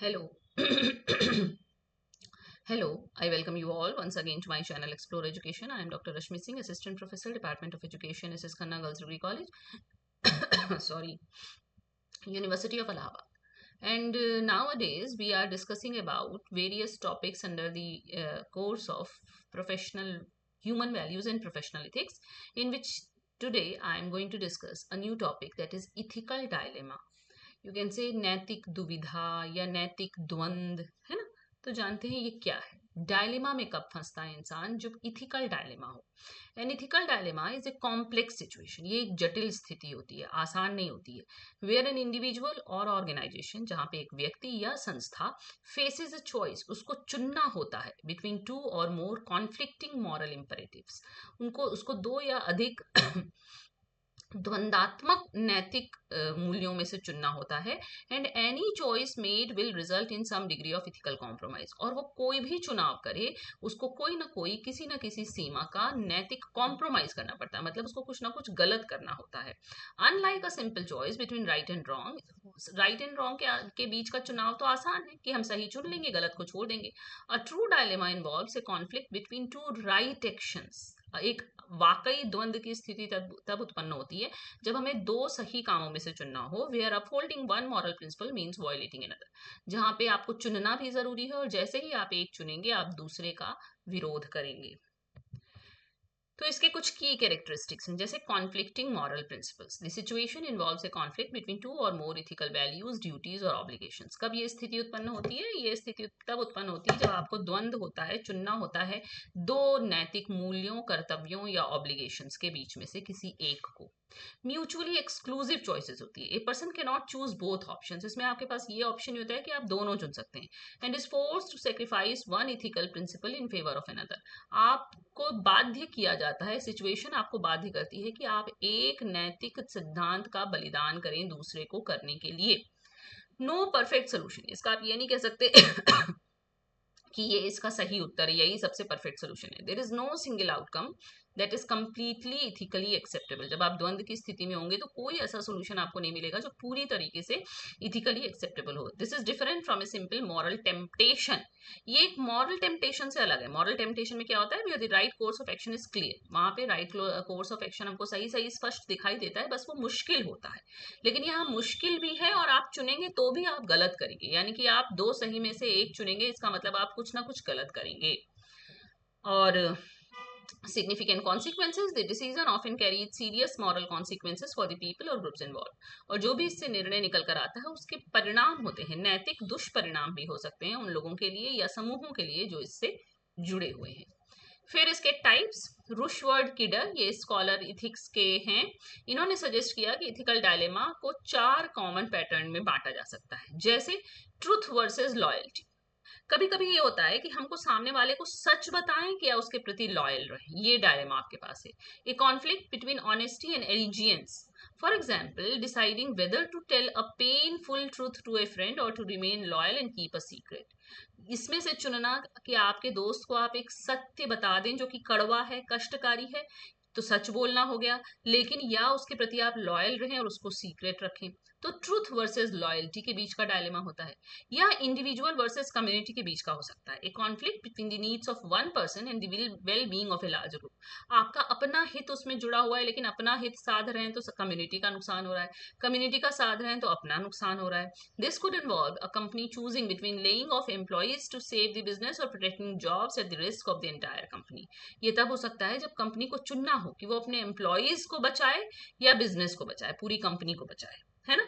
Hello. Hello, I welcome you all once again to my channel Explore Education. I am Dr. Rashmi Singh, Assistant Professor, Department of Education, SS Khanna Girls Degree College, sorry, University of Allahabad. And nowadays we are discussing about various topics under the course of professional human values and professional ethics, in which today I am going to discuss a new topic, that is ethical dilemma. You can say नैतिक दुविधा या नैतिक द्वंद्व, है ना। तो जानते हैं ये क्या है। डायलेमा में कब फंसता है इंसान, जब इथिकल डायलेमा हो। An ethical dilemma is a complex situation, ये एक जटिल स्थिति होती है, आसान नहीं होती है। वेयर एन इंडिविजुअल और ऑर्गेनाइजेशन, जहाँ पे एक व्यक्ति या संस्था फेसेस अ चॉइस, उसको चुनना होता है बिटवीन टू और मोर कॉन्फ्लिक्टिंग मॉरल इम्पेरेटिव्स, उनको उसको दो या अधिक द्वंदात्मक नैतिक मूल्यों में से चुनना होता है। And any choice made will result in some degree of ethical compromise, और वो कोई भी चुनाव करे उसको कोई ना कोई किसी ना किसी सीमा का नैतिक कॉम्प्रोमाइज करना पड़ता है, मतलब उसको कुछ ना कुछ गलत करना होता है। Unlike a simple choice between right and wrong, right and wrong के बीच का चुनाव तो आसान है कि हम सही चुन लेंगे, गलत को छोड़ देंगे। A true dilemma involves A conflict between two right actions, एक वाकई द्वंद की स्थिति तब उत्पन्न होती है जब हमें दो सही कामों में से चुनना हो। Where upholding one moral principle means violating another, जहां पे आपको चुनना भी जरूरी है और जैसे ही आप एक चुनेंगे आप दूसरे का विरोध करेंगे। तो इसके कुछ की कैरेक्टरिस्टिक्स हैं, जैसे conflicting moral principles. The situation involves A conflict between two और मोर इथिकल वैल्यूज, ड्यूटीज और ऑब्लिगेशंस। कब ये स्थिति उत्पन्न होती है? ये स्थिति तब उत्पन्न होती है जब आपको द्वंद्व होता है, चुनना होता है दो नैतिक मूल्यों, कर्तव्यों या ऑब्लिगेशंस के बीच में से किसी एक को। म्यूचुअली एक्सक्लूसिव चॉइसेस होती है, a person can not choose both option, इसमें आपके पास ये ऑप्शन होता है कि आप दोनों चुन सकते हैं। And is force to sacrifice one ethical principle in favour of another, आपको बाध्य किया जाता है, सिचुएशन आपको बाध्य करती है कि आप एक नैतिक सिद्धांत का बलिदान करें दूसरे को करने के लिए। नो परफेक्ट सोल्यूशन, इसका आप ये नहीं कह सकते कि ये इसका सही उत्तर है, यही सबसे परफेक्ट सोल्यूशन है। There is no single outcome that is completely ethically acceptable. जब आप द्वंद्व की स्थिति में होंगे तो कोई ऐसा सोल्यूशन आपको नहीं मिलेगा जो पूरी तरीके से इथिकली एक्सेप्टेबल हो। This is different from a simple moral temptation, ये एक मॉरल टेम्पटेशन से अलग है। मॉरल टेम्पटेशन में क्या होता है, the right course of action is clear, वहां पे राइट कोर्स ऑफ एक्शन हमको सही सही स्पष्ट दिखाई देता है, बस वो मुश्किल होता है। लेकिन यहाँ मुश्किल भी है और आप चुनेंगे तो भी आप गलत करेंगे, यानी कि आप दो सही में से एक चुनेंगे, इसका मतलब आप कुछ ना कुछ गलत करेंगे। और significant consequences, the decision often carries serious moral consequences for the people or groups involved, और जो भी इससे निर्णय निकल कर आता है उसके परिणाम होते हैं, नैतिक दुष्परिणाम भी हो सकते हैं उन लोगों के लिए या समूहों के लिए जो इससे जुड़े हुए हैं। फिर इसके टाइप्स, रुशवर्ड किडर, ये स्कॉलर इथिक्स के हैं, इन्होंने सजेस्ट किया कि इथिकल डायलेमा को चार कॉमन पैटर्न में बांटा जा सकता है, जैसे ट्रूथ वर्सेस लॉयल्टी। कभी कभी ये होता है कि हमको सामने वाले को सच बताएं कि या उसके प्रति लॉयल रहें, ये डायलेमा आपके पास है। A conflict between honesty and allegiance, for example deciding whether to tell a painful truth to a friend और to remain loyal and keep a secret. इसमें से चुनना कि आपके दोस्त को आप एक सत्य बता दें जो कि कड़वा है, कष्टकारी है, तो सच बोलना हो गया, लेकिन या उसके प्रति आप लॉयल रहें और उसको सीक्रेट रखें, तो ट्रूथ वर्सेस लॉयल्टी के बीच का डायलेमा होता है। या इंडिविजुअल वर्सेस कम्युनिटी के बीच का हो सकता है, a conflict between the needs of one person and the well being of a larger group. आपका अपना हित उसमें जुड़ा हुआ है, लेकिन अपना हित साध रहे हैं तो कम्युनिटी का नुकसान हो रहा है, कम्युनिटी का साध रहे हैं तो अपना नुकसान हो रहा है। This could involve a company choosing between laying off employees to save the business और protecting jobs at the risk of the entire company. ये तब हो सकता है जब कंपनी को चुनना हो कि वो अपने एम्प्लॉइज को बचाए या बिजनेस को बचाए, पूरी कंपनी को बचाए, है ना।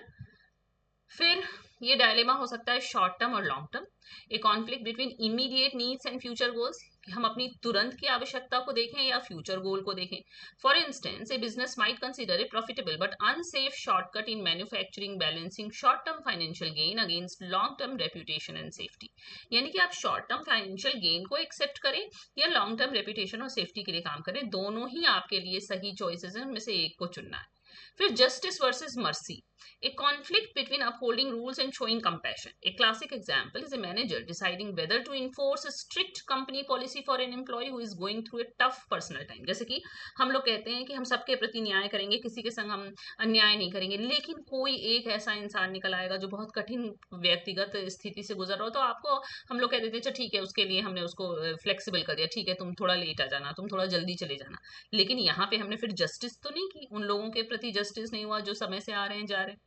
फिर ये डायलेमा हो सकता है शॉर्ट टर्म और long term, A conflict between immediate needs and future goals, कि हम अपनी तुरंत की आवश्यकता को देखें या फ्यूचर गोल को देखें। For instance, A business might consider a profitable but unsafe shortcut in manufacturing, balancing short term financial gain against long term reputation and safety. यानी कि आप शॉर्ट टर्म फाइनेंशियल गेन को एक्सेप्ट करें या long term reputation और safety के लिए काम करें, दोनों ही आपके लिए सही चॉइसेस हैं, उनमें से एक को चुनना है। फिर justice versus mercy, A conflict between upholding rules and showing compassion. A classic example is a manager deciding whether to enforce a strict company policy for an employee who is going through a tough personal time. जैसे कि हम लोग कहते हैं कि हम सबके प्रति न्याय करेंगे, किसी के संग हम अन्याय नहीं करेंगे, लेकिन कोई एक ऐसा इंसान निकल आएगा जो बहुत कठिन व्यक्तिगत स्थिति से गुजर रहा हो, तो आपको हम लोग कह देते हैं अच्छा ठीक है, उसके लिए हमने उसको फ्लेक्सिबल कर दिया, ठीक है तुम थोड़ा लेट आ जाना, तुम थोड़ा जल्दी चले जाना। लेकिन यहाँ पे हमने फिर जस्टिस तो नहीं की, उन लोगों के प्रति जस्टिस नहीं हुआ जो समय से आ रहे हैं जा रहे हैं,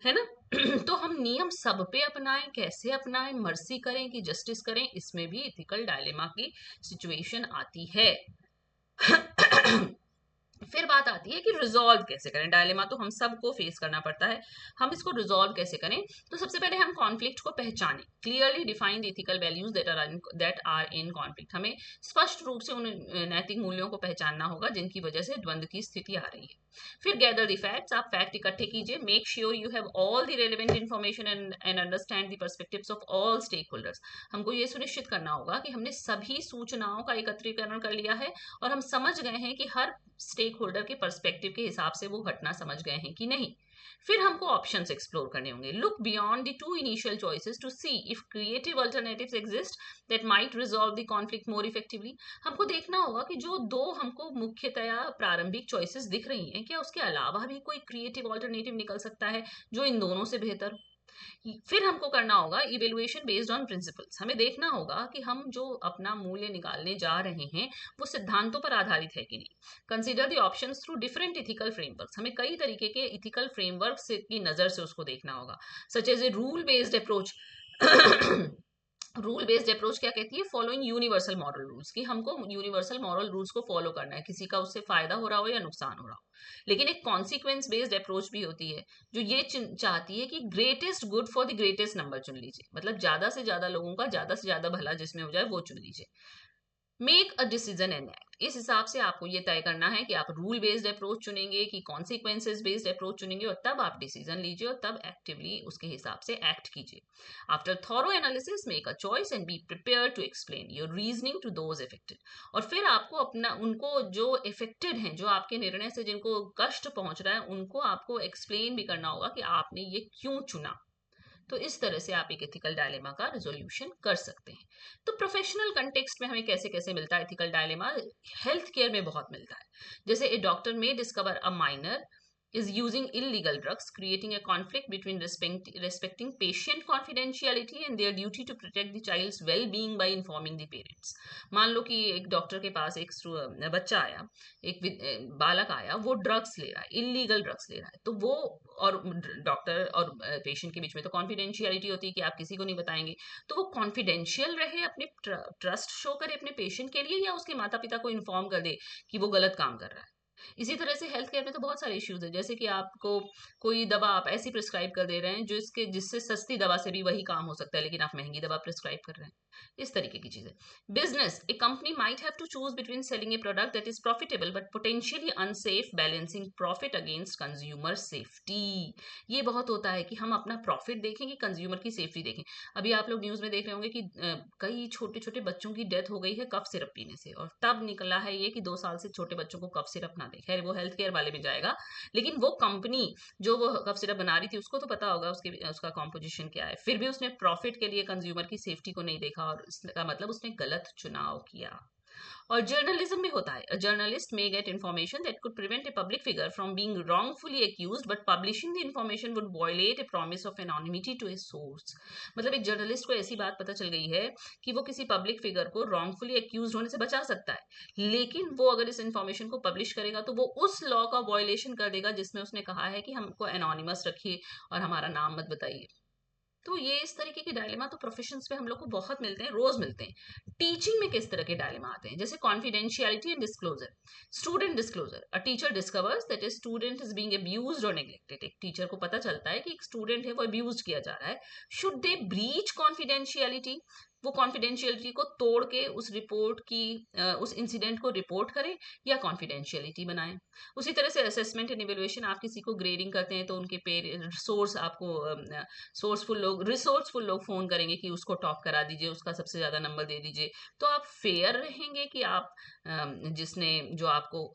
है ना। तो हम नियम सब पे अपनाएं, कैसे अपनाएं, मर्सी करें कि जस्टिस करें, इसमें भी इथिकल डायलेमा की सिचुएशन आती है। फिर बात आती है कि रिजॉल्व कैसे करें। डायलेमा तो हम सबको फेस करना पड़ता है, हम इसको रिजॉल्व कैसे करें। तो सबसे पहले हम कॉन्फ्लिक्ट को पहचानें, clearly define the ethical values that are in conflict. हमें स्पष्ट रूप से उन नैतिक मूल्यों को पहचानना होगा जिनकी वजह से द्वंद्व की स्थिति आ रही है। फिर गैदर द फैक्ट्स, आप फैक्ट इकट्ठे कीजिए, make sure you have all the relevant information and understand the perspectives of all stakeholders. हमको ये सुनिश्चित करना होगा कि हमने सभी सूचनाओं का एकत्रीकरण कर लिया है और हम समझ गए हैं कि हर स्टेक होल्डर के पर्सपेक्टिव के हिसाब से वो घटना समझ गए हैं कि नहीं। फिर हमको ऑप्शंस एक्सप्लोर करने होंगे, look beyond the two initial choices to see if creative alternatives exist that might resolve the conflict more effectively. हमको देखना होगा कि जो दो हमको मुख्यतया प्रारंभिक चॉइसेस दिख रही हैं, क्या उसके अलावा भी कोई क्रिएटिव अल्टरनेटिव निकल सकता है जो इन दोनों से बेहतर हो। फिर हमको करना होगा इवेल्युएशन बेस्ड ऑन प्रिंसिपल्स, हमें देखना होगा कि हम जो अपना मूल्य निकालने जा रहे हैं वो सिद्धांतों पर आधारित है कि नहीं। Consider the options through different ethical frameworks, हमें कई तरीके के इथिकल फ्रेमवर्क्स की नजर से उसको देखना होगा, such as a rule based approach. Rule based approach क्या कहती है, फॉलोइंग यूनिवर्सल मॉरल रूल्स, कि हमको यूनिवर्सल मॉरल रूल्स को फॉलो करना है, किसी का उससे फायदा हो रहा हो या नुकसान हो रहा हो। लेकिन एक कॉन्सिक्वेंस बेस्ड अप्रोच भी होती है जो ये चाहती है कि greatest good for the greatest number चुन लीजिए, मतलब ज्यादा से ज्यादा लोगों का ज्यादा से ज्यादा भला जिसमें हो जाए वो चुन लीजिए। Make a decision and act, इस हिसाब से आपको ये तय करना है कि आप रूल बेस्ड अप्रोच चुनेंगे कि कॉन्सिक्वेंसेज बेस्ड अप्रोच चुनेंगे, और तब आप डिसीजन लीजिए और तब एक्टिवली उसके हिसाब से एक्ट कीजिए। After thorough analysis make a choice and be prepare to explain your reasoning to those affected. और फिर आपको अपना उनको जो इफेक्टेड हैं, जो आपके निर्णय से जिनको कष्ट पहुंच रहा है, उनको आपको एक्सप्लेन भी करना होगा कि आपने ये क्यों चुना। तो इस तरह से आप एक एथिकल डायलेमा का रिजोल्यूशन कर सकते हैं। तो प्रोफेशनल कंटेक्स्ट में हमें कैसे कैसे मिलता है एथिकल डायलेमा, हेल्थ केयर में बहुत मिलता है। जैसे ए डॉक्टर में discover a minor is using illegal drugs, creating a conflict between respecting patient confidentiality and their duty to protect the child's well-being by informing the parents. मान लो कि एक doctor के पास एक बच्चा आया, एक बालक आया, वो ड्रग्स ले रहा है, इलीगल ड्रग्स ले रहा है, तो वो और डॉक्टर और पेशेंट के बीच में तो कॉन्फिडेंशियलिटी होती है कि आप किसी को नहीं बताएंगे, तो वो कॉन्फिडेंशियल रहे, अपने ट्रस्ट शो करे अपने पेशेंट के लिए, या उसके माता पिता को इन्फॉर्म कर दे कि वो गलत काम कर रहा है। इसी तरह से हेल्थ केयर में तो बहुत सारे इश्यूज है, जैसे कि आपको कोई दवा आप ऐसी प्रिस्क्राइब कर दे रहे हैं जो इसके जिससे सस्ती दवा से भी वही काम हो सकता है, लेकिन आप महंगी दवा प्रिस्क्राइब कर रहे हैं, इस तरीके की चीजें। Business, a company might have to choose between selling a product that is profitable but potentially unsafe, balancing profit against consumer safety. ये बहुत होता है कि हम अपना प्रॉफिट देखें कि कंज्यूमर की सेफ्टी देखें। अभी आप लोग न्यूज में देख रहे होंगे कि कई छोटे छोटे बच्चों की डेथ हो गई है कफ सिरप पीने से, और तब निकला है ये कि 2 साल से छोटे बच्चों को कफ सिरप ना दे। खैर वो हेल्थ केयर वाले में जाएगा, लेकिन वो कंपनी जो वो कफ सिरप बना रही थी उसको तो पता होगा उसका कॉम्पोजिशन क्या है, फिर भी उसने प्रॉफिट के लिए कंज्यूमर की सेफ्टी को नहीं देखा, और इसका मतलब उसने गलत चुनाव किया। और जर्नलिज्म में होता है, a journalist may get information that could prevent a public figure from being wrongfully accused but publishing the information would violate a promise of anonymity to a source. मतलब एक जर्नलिस्ट को ऐसी बात पता चल गई है कि वो किसी पब्लिक फिगर को रॉन्गफुली एक्यूज होने से बचा सकता है, लेकिन वो अगर इस इन्फॉर्मेशन को पब्लिश करेगा तो वो उस लॉ का वायलेशन कर देगा जिसमें उसने कहा है कि हमको एनोनिमस रखिए और हमारा नाम मत बताइए। तो ये इस तरीके के डायलेमा तो प्रोफेशंस में हम लोग को बहुत मिलते हैं, रोज मिलते हैं। टीचिंग में किस तरह के डायलेमा आते हैं, जैसे confidentiality and disclosure. Student disclosure, a teacher discovers that a student is being abused और नेग्लेक्टेड। एक टीचर को पता चलता है कि एक स्टूडेंट है वो अब्यूज किया जा रहा है, शुड दे ब्रीच कॉन्फिडेंशियलिटी, वो कॉन्फिडेंशियलिटी को तोड़ के उस रिपोर्ट की उस इंसिडेंट को रिपोर्ट करें या कॉन्फिडेंशियलिटी बनाएं। उसी तरह से असेसमेंट एंड इवेल्युएशन, आप किसी को ग्रेडिंग करते हैं तो उनके सोर्स आपको रिसोर्सफुल लोग फोन करेंगे कि उसको टॉप करा दीजिए, उसका सबसे ज्यादा नंबर दे दीजिए। तो आप फेयर रहेंगे कि आप जिसने जो आपको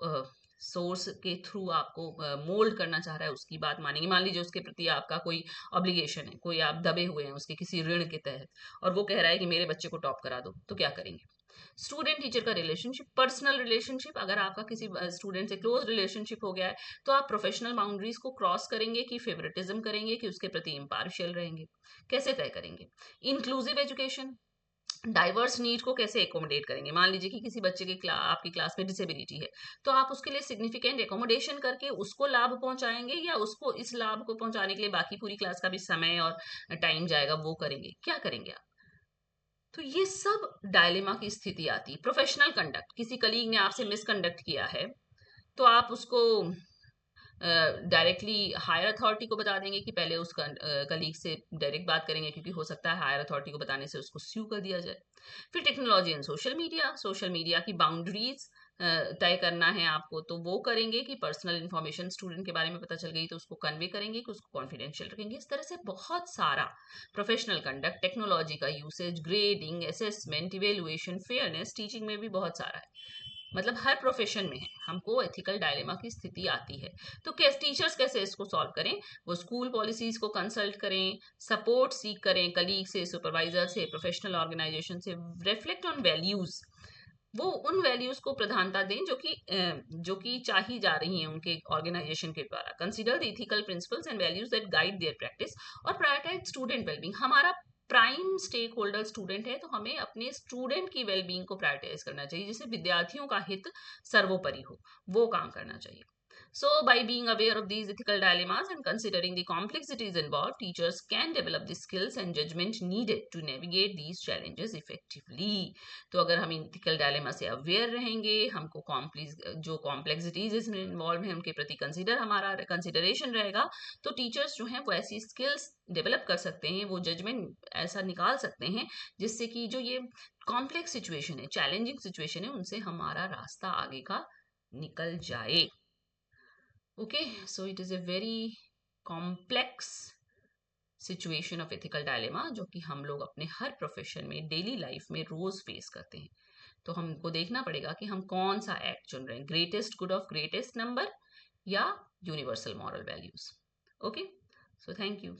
सोर्स के थ्रू आपको मोल्ड करना चाह रहा है उसकी बात मानेंगे। मान लीजिए उसके प्रति आपका कोई ऑब्लिगेशन है, कोई आप दबे हुए हैं उसके किसी ऋण के तहत, और वो कह रहा है कि मेरे बच्चे को टॉप करा दो, तो क्या करेंगे? स्टूडेंट टीचर का रिलेशनशिप, पर्सनल रिलेशनशिप, अगर आपका किसी स्टूडेंट से क्लोज रिलेशनशिप हो गया है तो आप प्रोफेशनल बाउंड्रीज को क्रॉस करेंगे कि फेवरेटिज्म करेंगे कि उसके प्रति इम्पार्शियल रहेंगे, कैसे तय करेंगे? इंक्लूसिव एजुकेशन, डाइवर्स नीड को कैसे एकोमोडेट करेंगे? मान लीजिए कि किसी बच्चे की आपकी क्लास में डिसेबिलिटी है, तो आप उसके लिए सिग्निफिकेंट एकोमोडेशन करके उसको लाभ पहुंचाएंगे, या उसको इस लाभ को पहुंचाने के लिए बाकी पूरी क्लास का भी समय और टाइम जाएगा, वो करेंगे? क्या करेंगे आप? तो ये सब डायलेमा की स्थिति आती है। प्रोफेशनल कंडक्ट, किसी कलीग ने आपसे मिसकंडक्ट किया है, तो आप उसको डायरेक्टली हायर अथॉरिटी को बता देंगे कि पहले उस कलीग से डायरेक्ट बात करेंगे, क्योंकि हो सकता है हायर अथॉरिटी को बताने से उसको स्यू कर दिया जाए। फिर टेक्नोलॉजी एंड सोशल मीडिया की बाउंड्रीज तय करना है आपको, तो वो करेंगे कि पर्सनल इन्फॉर्मेशन स्टूडेंट के बारे में पता चल गई तो उसको कन्वे करेंगे कि उसको कॉन्फिडेंशियल रखेंगे। इस तरह से बहुत सारा प्रोफेशनल कंडक्ट, टेक्नोलॉजी का usage, grading, assessment, evaluation, fairness, teaching में भी बहुत सारा है। मतलब हर प्रोफेशन में है, हमको एथिकल डायलेमा की स्थिति आती है। तो कैसे टीचर्स कैसे इसको सॉल्व करें? वो स्कूल पॉलिसीज को कंसल्ट करें, सपोर्ट सीख करें कलीग से, सुपरवाइजर से, प्रोफेशनल ऑर्गेनाइजेशन से, रिफ्लेक्ट ऑन वैल्यूज, वो उन वैल्यूज को प्रधानता दें जो कि चाही जा रही हैं उनके ऑर्गेनाइजेशन के द्वारा। Consider the ethical principles and values that guide there practice, और प्रायोरिटाइज स्टूडेंट वेलबींग। हमारा प्राइम स्टेक होल्डर स्टूडेंट है, तो हमें अपने स्टूडेंट की वेलबींग को प्रायोरिटाइज करना चाहिए, जिससे विद्यार्थियों का हित सर्वोपरि हो, वो काम करना चाहिए। So, by being aware of these ethical dilemmas and considering the complexities involved, teachers can develop the skills and judgment needed to navigate these challenges effectively. तो अगर हम ethical dilemma से aware रहेंगे, हमको जो complexities इसमें involved हैं उनके प्रति हमारा consideration रहेगा, तो teachers जो हैं वो ऐसी skills develop कर सकते हैं, वो judgment ऐसा निकाल सकते हैं जिससे कि जो ये complex situation है, challenging situation है, उनसे हमारा रास्ता आगे का निकल जाए। Okay, so it is a very complex situation of ethical dilemma, जो कि हम लोग अपने हर प्रोफेशन में, डेली लाइफ में रोज फेस करते हैं। तो हमको देखना पड़ेगा कि हम कौन सा एक्ट चुन रहे हैं, greatest good of greatest number या universal moral values. Okay, so thank you.